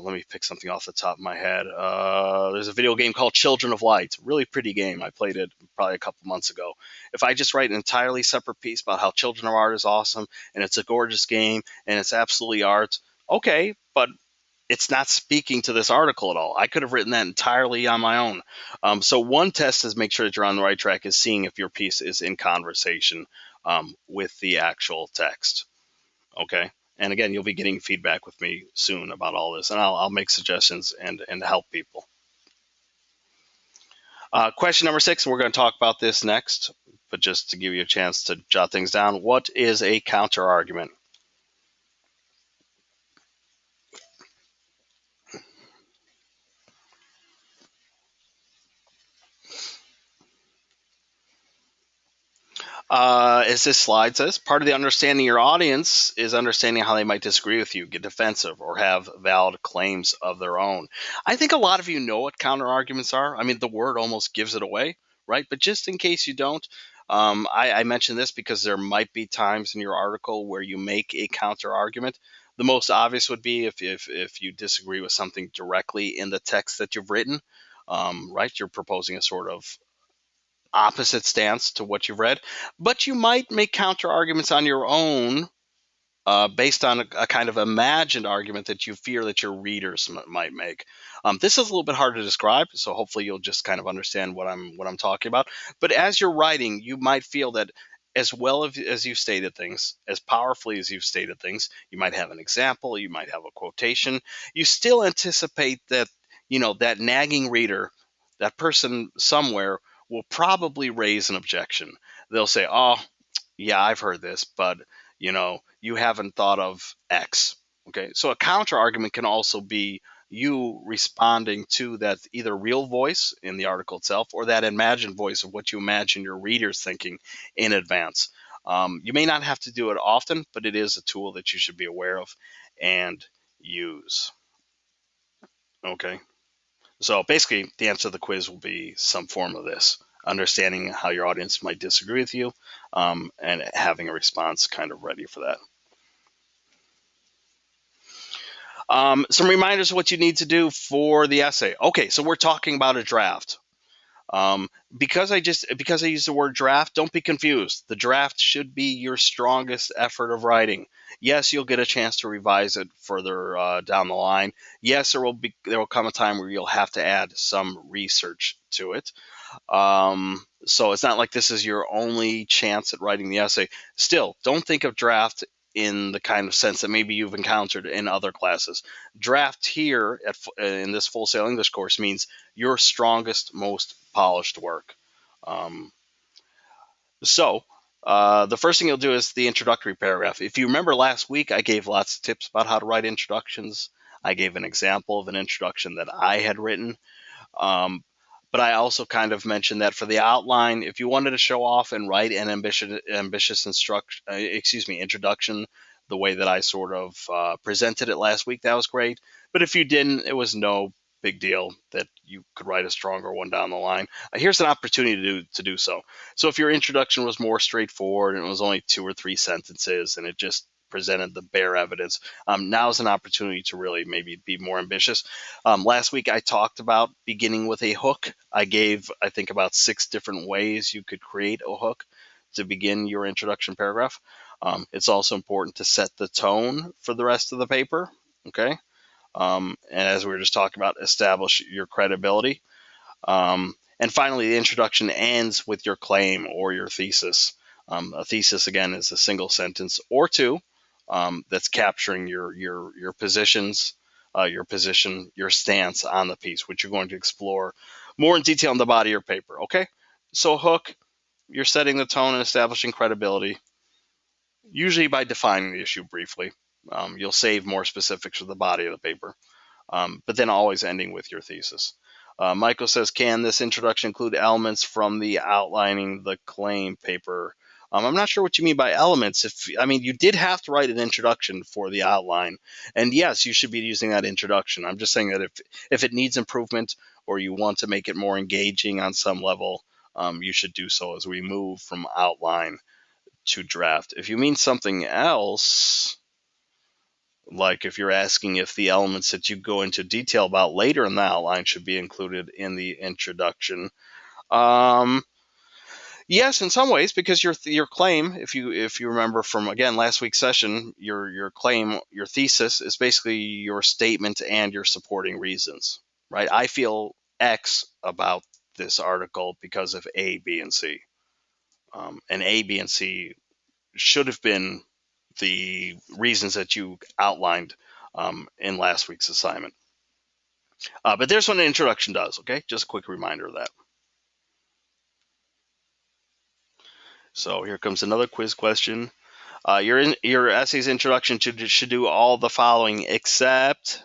A: let me pick something off the top of my head. There's a video game called Children of Light. Really pretty game. I played it probably a couple months ago. If I just write an entirely separate piece about how Children of Art is awesome and it's a gorgeous game and it's absolutely art, okay, but it's not speaking to this article at all. I could have written that entirely on my own. So one test is make sure that you're on the right track is seeing if your piece is in conversation with the actual text. Okay. And again, you'll be getting feedback with me soon about all this, and I'll make suggestions and help people. Question number 6, we're going to talk about this next, but just to give you a chance to jot things down, what is a counter argument? As this slide says, part of the understanding your audience is understanding how they might disagree with you, get defensive, or have valid claims of their own. I think a lot of you know what counter arguments are. I mean, the word almost gives it away, right? But just in case you don't, I mention this because there might be times in your article where you make a counter argument. The most obvious would be if you disagree with something directly in the text that you've written, right? You're proposing a sort of opposite stance to what you've read, but you might make counter arguments on your own based on a kind of imagined argument that you fear that your readers might make. This is a little bit hard to describe, so hopefully you'll just kind of understand what I'm talking about. But as you're writing, you might feel that as well as you've stated things, as powerfully as you've stated things, you might have an example, you might have a quotation. You still anticipate that that nagging reader, that person somewhere, will probably raise an objection. They'll say, "Oh, yeah, I've heard this, but you haven't thought of X." Okay, so a counter argument can also be you responding to that either real voice in the article itself or that imagined voice of what you imagine your readers thinking in advance. You may not have to do it often, but it is a tool that you should be aware of and use. Okay. So basically, the answer to the quiz will be some form of this: understanding how your audience might disagree with you, and having a response kind of ready for that. Some reminders of what you need to do for the essay. Okay, so we're talking about a draft. Because I use the word draft, don't be confused. The draft should be your strongest effort of writing. Yes, you'll get a chance to revise it further down the line. Yes, there will come a time where you'll have to add some research to it. So it's not like this is your only chance at writing the essay. Still, don't think of draft in the kind of sense that maybe you've encountered in other classes. Draft here in this Full Sail English course means your strongest, most polished work. Um, so the first thing you'll do is the introductory paragraph. If you remember last week, I gave lots of tips about how to write introductions. I gave an example of an introduction that I had written. Um, but I also kind of mentioned that for the outline, if you wanted to show off and write an ambitious introduction, the way that I sort of presented it last week, that was great. But if you didn't, it was no big deal that you could write a stronger one down the line. Here's an opportunity to do so. So if your introduction was more straightforward and it was only 2 or 3 sentences and it just presented the bare evidence, now is an opportunity to really maybe be more ambitious. Last week I talked about beginning with a hook. I gave, I think, about 6 different ways you could create a hook to begin your introduction paragraph. It's also important to set the tone for the rest of the paper. Okay. And as we were just talking about, establish your credibility. And finally, the introduction ends with your claim or your thesis. A thesis, again, is a single sentence or two that's capturing your positions, your position, your stance on the piece, which you're going to explore more in detail in the body of your paper. Okay, so hook, you're setting the tone and establishing credibility, usually by defining the issue briefly. You'll save more specifics for the body of the paper, but then always ending with your thesis. Michael says, can this introduction include elements from the outlining the claim paper? I'm not sure what you mean by elements. You did have to write an introduction for the outline, and yes, you should be using that introduction. I'm just saying that if it needs improvement or you want to make it more engaging on some level, you should do so as we move from outline to draft. If you mean something else, like if you're asking if the elements that you go into detail about later in the outline should be included in the introduction, yes, in some ways, because your claim, if you remember from again last week's session, your claim, your thesis is basically your statement and your supporting reasons, right? I feel X about this article because of A, B, and C, and A, B, and C should have been the reasons that you outlined in last week's assignment. But there's what an introduction does, okay? Just a quick reminder of that. So here comes another quiz question. Your essay's introduction should do all the following except...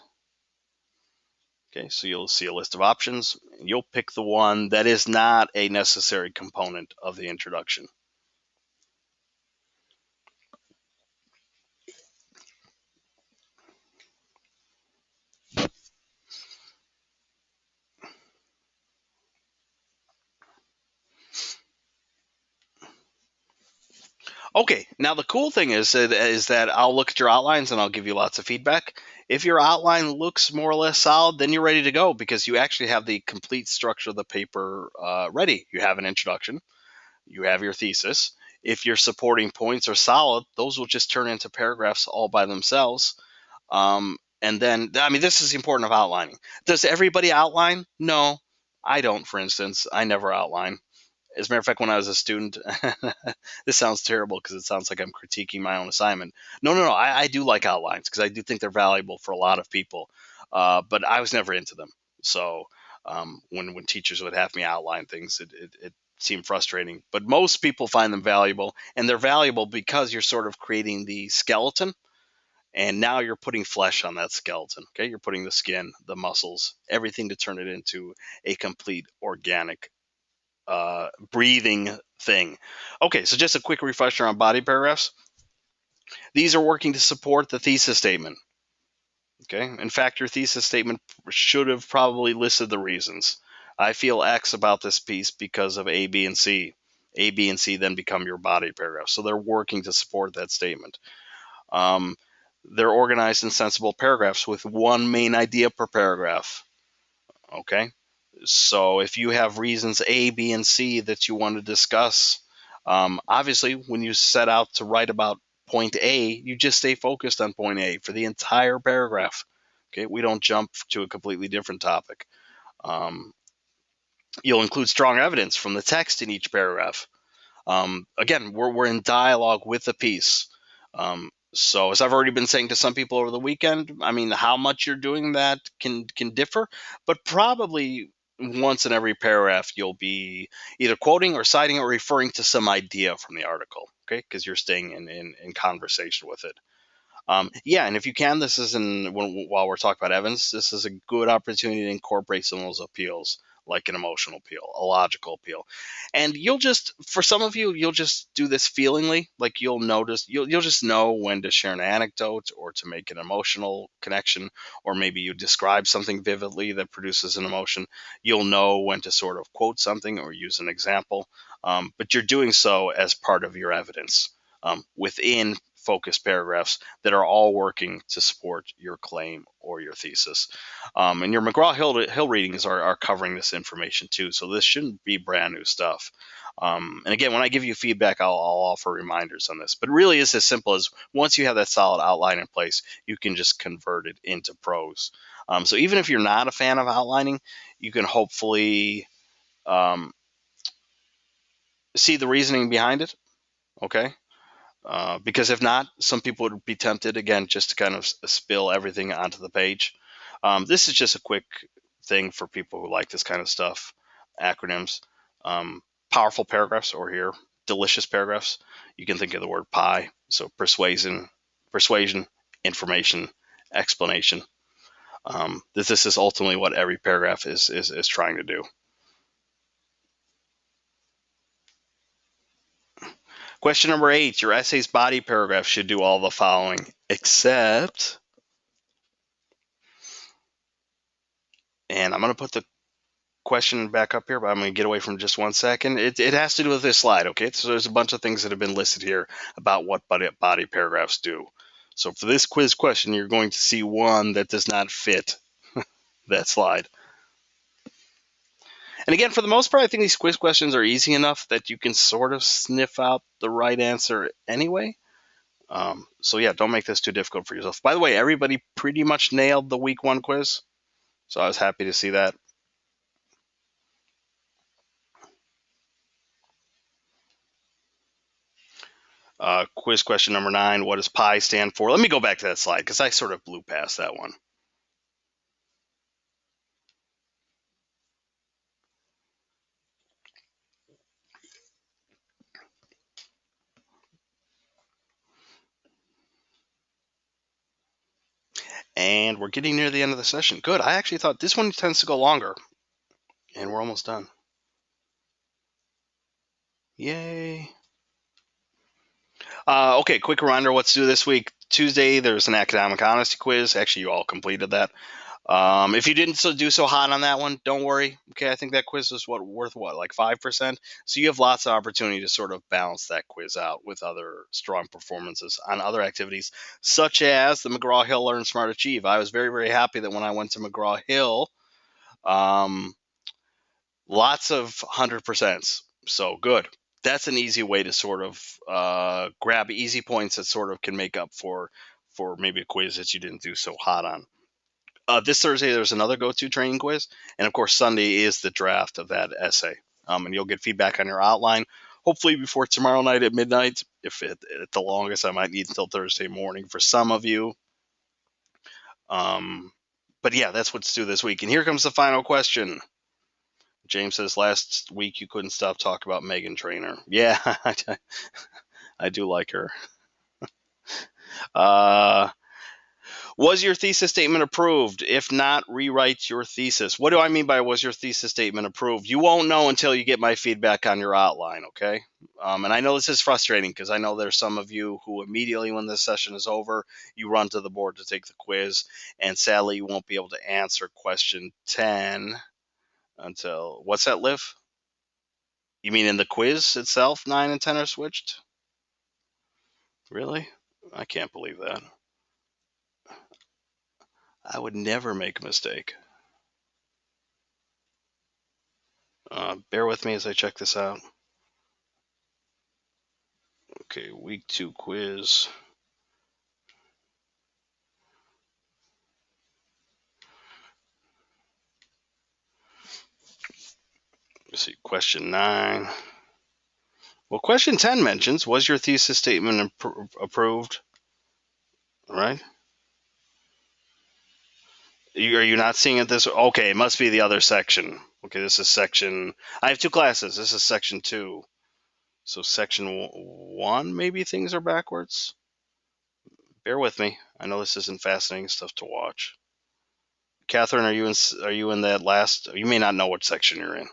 A: Okay, so you'll see a list of options. You'll pick the one that is not a necessary component of the introduction. Okay, now the cool thing is that I'll look at your outlines and I'll give you lots of feedback. If your outline looks more or less solid, then you're ready to go because you actually have the complete structure of the paper ready. You have an introduction, you have your thesis. If your supporting points are solid, those will just turn into paragraphs all by themselves. And then, this is important of outlining. Does everybody outline? No, I don't, for instance. I never outline. As a matter of fact, when I was a student, this sounds terrible because it sounds like I'm critiquing my own assignment. No. I do like outlines because I do think they're valuable for a lot of people. But I was never into them. So when teachers would have me outline things, it seemed frustrating. But most people find them valuable, and they're valuable because you're sort of creating the skeleton, and now you're putting flesh on that skeleton. Okay, you're putting the skin, the muscles, everything to turn it into a complete organic breathing thing. Okay, so just a quick refresher on body paragraphs. These are working to support the thesis statement. Okay, in fact, your thesis statement should have probably listed the reasons. I feel X about this piece because of A, B, and C. A, B, and C then become your body paragraph. So they're working to support that statement. Um, they're organized in sensible paragraphs with one main idea per paragraph. Okay, so if you have reasons A, B, and C that you want to discuss, obviously when you set out to write about point A, you just stay focused on point A for the entire paragraph. Okay, we don't jump to a completely different topic. Um, you'll include strong evidence from the text in each paragraph. Again, we're in dialogue with the piece. So as I've already been saying to some people over the weekend, I mean, how much you're doing that can differ, but probably once in every paragraph you'll be either quoting or citing or referring to some idea from the article, okay? Because you're staying in conversation with it. Yeah, and if you can, this is while we're talking about evidence, this is a good opportunity to incorporate some of those appeals, like an emotional appeal, a logical appeal, and for some of you, you'll just do this feelingly, like you'll just know when to share an anecdote or to make an emotional connection, or maybe you describe something vividly that produces an emotion. You'll know when to sort of quote something or use an example, but you're doing so as part of your evidence within focus paragraphs that are all working to support your claim or your thesis. And your McGraw-Hill readings are covering this information too, so this shouldn't be brand new stuff. And again, when I give you feedback, I'll offer reminders on this. But it really is as simple as once you have that solid outline in place, you can just convert it into prose. So even if you're not a fan of outlining, you can hopefully see the reasoning behind it. Okay. Because if not, some people would be tempted again just to kind of spill everything onto the page. This is just a quick thing for people who like this kind of stuff. Acronyms, um, powerful paragraphs, or here delicious paragraphs. You can think of the word pie. So persuasion, information, explanation. This is ultimately what every paragraph is trying to do. Question number 8, your essay's body paragraph should do all the following, except, and I'm going to put the question back up here, but I'm going to get away from just 1 second. It has to do with this slide, okay? So there's a bunch of things that have been listed here about what body paragraphs do. So for this quiz question, you're going to see one that does not fit that slide. And again, for the most part, I think these quiz questions are easy enough that you can sort of sniff out the right answer anyway. So yeah, don't make this too difficult for yourself. By the way, everybody pretty much nailed the week 1 quiz, so I was happy to see that. Quiz question number 9, what does PI stand for? Let me go back to that slide because I sort of blew past that one. And we're getting near the end of the session. Good. I actually thought this one tends to go longer. And we're almost done. Yay. Okay, quick reminder what's due this week. Tuesday, there's an academic honesty quiz. Actually, you all completed that. If you didn't do so hot on that one, don't worry. Okay, I think that quiz is worth like 5%. So you have lots of opportunity to sort of balance that quiz out with other strong performances on other activities, such as the McGraw-Hill Learn, Smart, Achieve. I was very, very happy that when I went to McGraw-Hill, lots of 100%. So good. That's an easy way to sort of grab easy points that sort of can make up for maybe a quiz that you didn't do so hot on. This Thursday, there's another go-to training quiz. And of course, Sunday is the draft of that essay. And you'll get feedback on your outline, hopefully before tomorrow night at midnight. If at the longest, I might need until Thursday morning for some of you. But yeah, that's what's due this week. And here comes the final question. James says, last week you couldn't stop talking about Meghan Trainor. Yeah, I do like her. Was your thesis statement approved? If not, rewrite your thesis. What do I mean by was your thesis statement approved? You won't know until you get my feedback on your outline, okay? And I know this is frustrating because I know there's some of you who immediately when this session is over, you run to the board to take the quiz, and sadly you won't be able to answer question 10 until, what's that, Liv? You mean in the quiz itself, 9 and 10 are switched? Really? I can't believe that. I would never make a mistake. Bear with me as I check this out. Okay, week 2 quiz. Let's see, question 9. Well, question 10 mentions, was your thesis statement approved? Right? Are you not seeing it this? Okay, it must be the other section. Okay, this is section. I have 2 classes. This is section 2. So section 1, maybe things are backwards. Bear with me. I know this isn't fascinating stuff to watch. Catherine, are you in that last? You may not know what section you're in.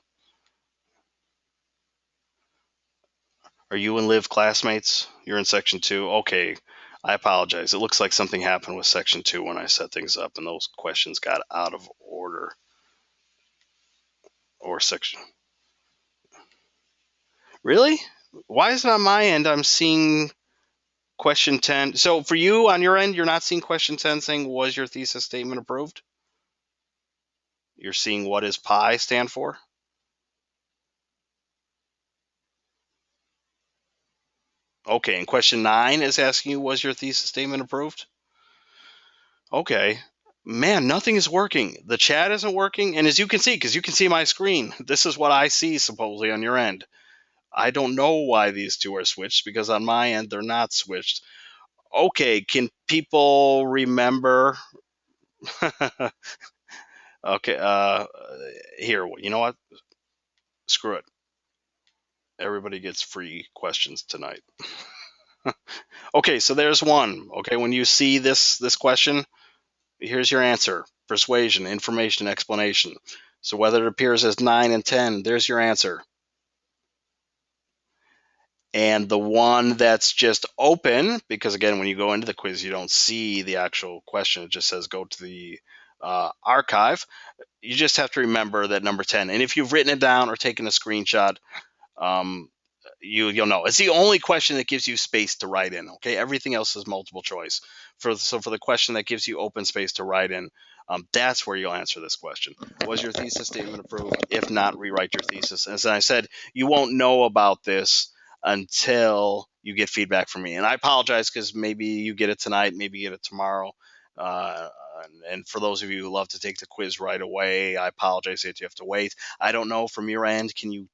A: Are you and Liv classmates? You're in section 2. Okay, I apologize. It looks like something happened with section 2 when I set things up, and those questions got out of order. Or section. Really? Why is it on my end I'm seeing question 10? So for you on your end, you're not seeing question 10 saying, was your thesis statement approved? You're seeing what does pi stand for? Okay, and question 9 is asking you, was your thesis statement approved? Okay. Man, nothing is working. The chat isn't working. And as you can see, because you can see my screen, this is what I see supposedly on your end. I don't know why these two are switched because on my end, they're not switched. Okay, can people remember? Okay, here, you know what? Screw it. Everybody gets free questions tonight. Okay, so there's one. Okay, when you see this question, here's your answer. Persuasion, information, explanation. So whether it appears as 9 and 10, there's your answer. And the one that's just open, because again, when you go into the quiz, you don't see the actual question. It just says go to the archive. You just have to remember that number 10. And if you've written it down or taken a screenshot, you'll know. It's the only question that gives you space to write in. Okay, everything else is multiple choice. So for the question that gives you open space to write in, that's where you'll answer this question. Was your thesis statement approved? If not, rewrite your thesis. As I said, you won't know about this until you get feedback from me. And I apologize because maybe you get it tonight, maybe you get it tomorrow. Uh, and for those of you who love to take the quiz right away, I apologize that you have to wait. I don't know from your end, can you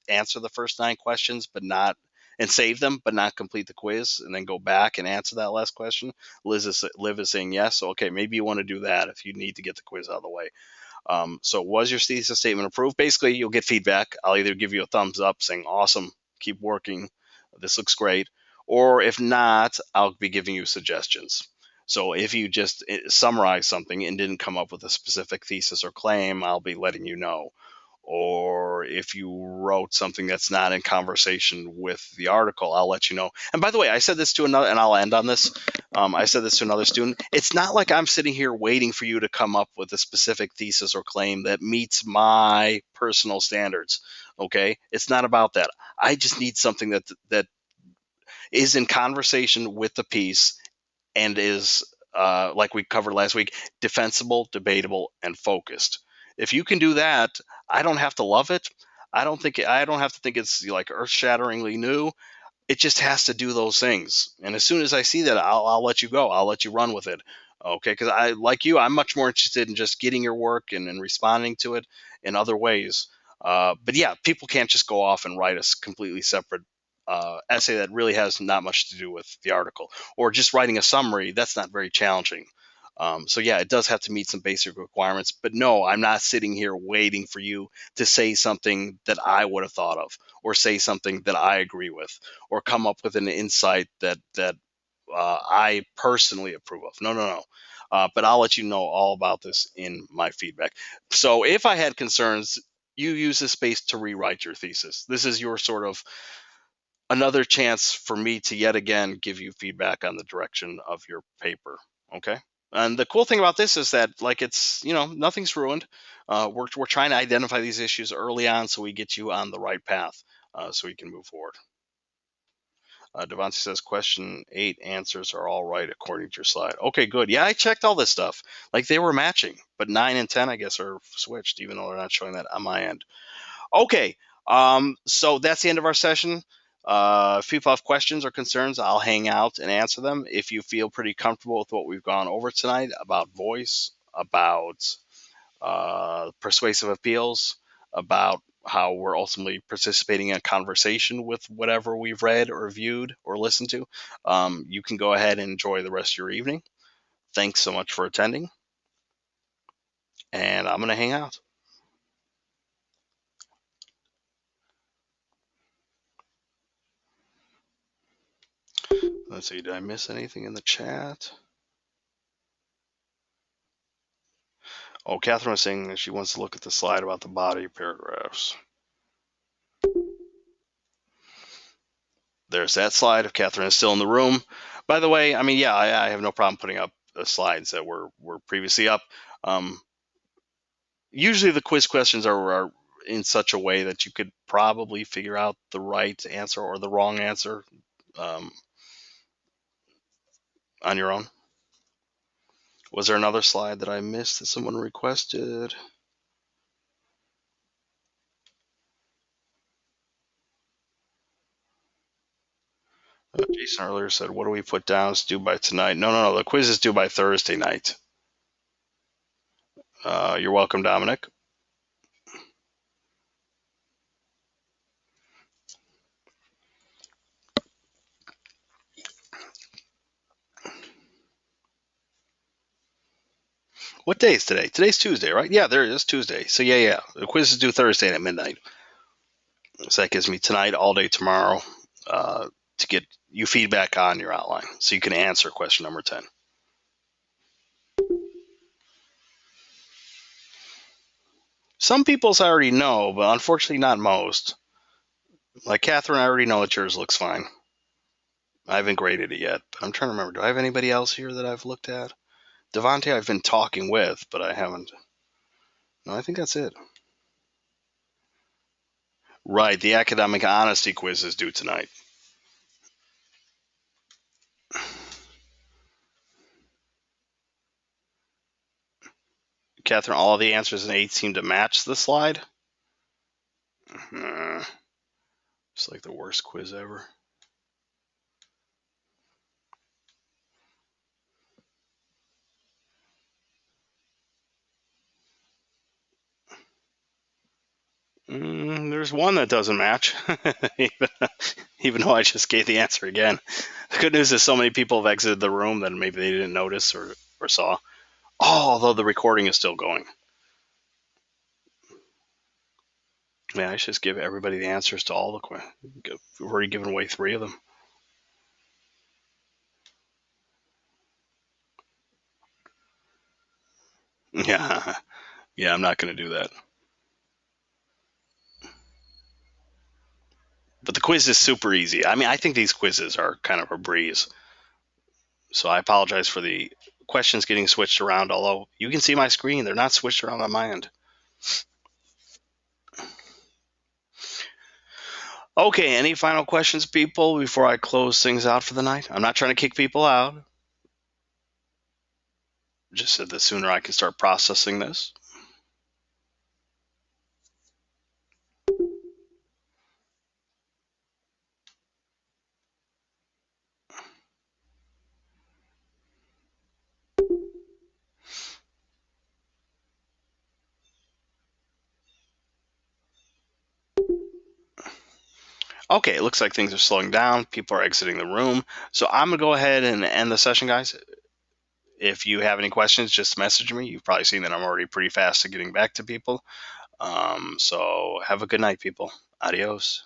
A: answer the first 9 questions but not and save them but not complete the quiz and then go back and answer that last question? Liv is saying yes. Okay, maybe you want to do that if you need to get the quiz out of the way. So was your thesis statement approved? Basically, you'll get feedback. I'll either give you a thumbs up saying awesome, keep working, this looks great, or if not, I'll be giving you suggestions. So if you just summarize something and didn't come up with a specific thesis or claim, I'll be letting you know. Or if you wrote something that's not in conversation with the article, I'll let you know. And by the way, I said this to another, and I'll end on this. I said this to another student. It's not like I'm sitting here waiting for you to come up with a specific thesis or claim that meets my personal standards. Okay, it's not about that. I just need something that is in conversation with the piece and is, like we covered last week, defensible, debatable, and focused. If you can do that, I don't have to love it. I don't have to think it's like earth-shatteringly new. It just has to do those things. And as soon as I see that, I'll let you go. I'll let you run with it. Okay, because I, like you, I'm much more interested in just getting your work and responding to it in other ways. But yeah, people can't just go off and write a completely separate essay that really has not much to do with the article, or just writing a summary. That's not very challenging. So yeah, it does have to meet some basic requirements. But no, I'm not sitting here waiting for you to say something that I would have thought of, or say something that I agree with, or come up with an insight that I personally approve of. No, no, no. But I'll let you know all about this in my feedback. So if I had concerns, you use this space to rewrite your thesis. This is your sort of another chance for me to yet again give you feedback on the direction of your paper. Okay. And the cool thing about this is that, like, it's, nothing's ruined. We're trying to identify these issues early on so we get you on the right path, so we can move forward. Devontae says question 8 answers are all right according to your slide. Okay, good. Yeah, I checked all this stuff. Like, they were matching, but 9 and 10, I guess, are switched, even though they're not showing that on my end. Okay, so that's the end of our session. If people have questions or concerns, I'll hang out and answer them. If you feel pretty comfortable with what we've gone over tonight about voice, about persuasive appeals, about how we're ultimately participating in a conversation with whatever we've read or viewed or listened to, you can go ahead and enjoy the rest of your evening. Thanks so much for attending, and I'm going to hang out. Let's see, did I miss anything in the chat? Oh, Catherine was saying that she wants to look at the slide about the body paragraphs. There's that slide if Catherine is still in the room. By the way, I mean, yeah, I have no problem putting up the slides that were previously up. Usually the quiz questions are in such a way that you could probably figure out the right answer or the wrong answer on your own. Was there another slide that I missed that someone requested? Jason earlier said, what do we put down? It's due by tonight. No. The quiz is due by Thursday night. You're welcome, Dominic. What day is today? Today's Tuesday, right? Yeah, there it is, Tuesday. So yeah. The quiz is due Thursday at midnight. So that gives me tonight, all day tomorrow, to get you feedback on your outline so you can answer question number 10. Some people's I already know, but unfortunately not most. Like Catherine, I already know that yours looks fine. I haven't graded it yet, but I'm trying to remember. Do I have anybody else here that I've looked at? Devontae I've been talking with, but I haven't. No, I think that's it. Right, the academic honesty quiz is due tonight. Catherine, all of the answers in 8 seem to match the slide. It's like the worst quiz ever. There's one that doesn't match, even though I just gave the answer again. The good news is so many people have exited the room that maybe they didn't notice or saw. Oh, although the recording is still going. Man, I should just give everybody the answers to all the questions. We've already given away 3 of them. Yeah, I'm not going to do that. But the quiz is super easy. I mean, I think these quizzes are kind of a breeze. So I apologize for the questions getting switched around, although you can see my screen. They're not switched around on my end. Okay, any final questions, people, before I close things out for the night? I'm not trying to kick people out. Just said the sooner I can start processing this. Okay, it looks like things are slowing down. People are exiting the room. So I'm going to go ahead and end the session, guys. If you have any questions, just message me. You've probably seen that I'm already pretty fast at getting back to people. So have a good night, people. Adios.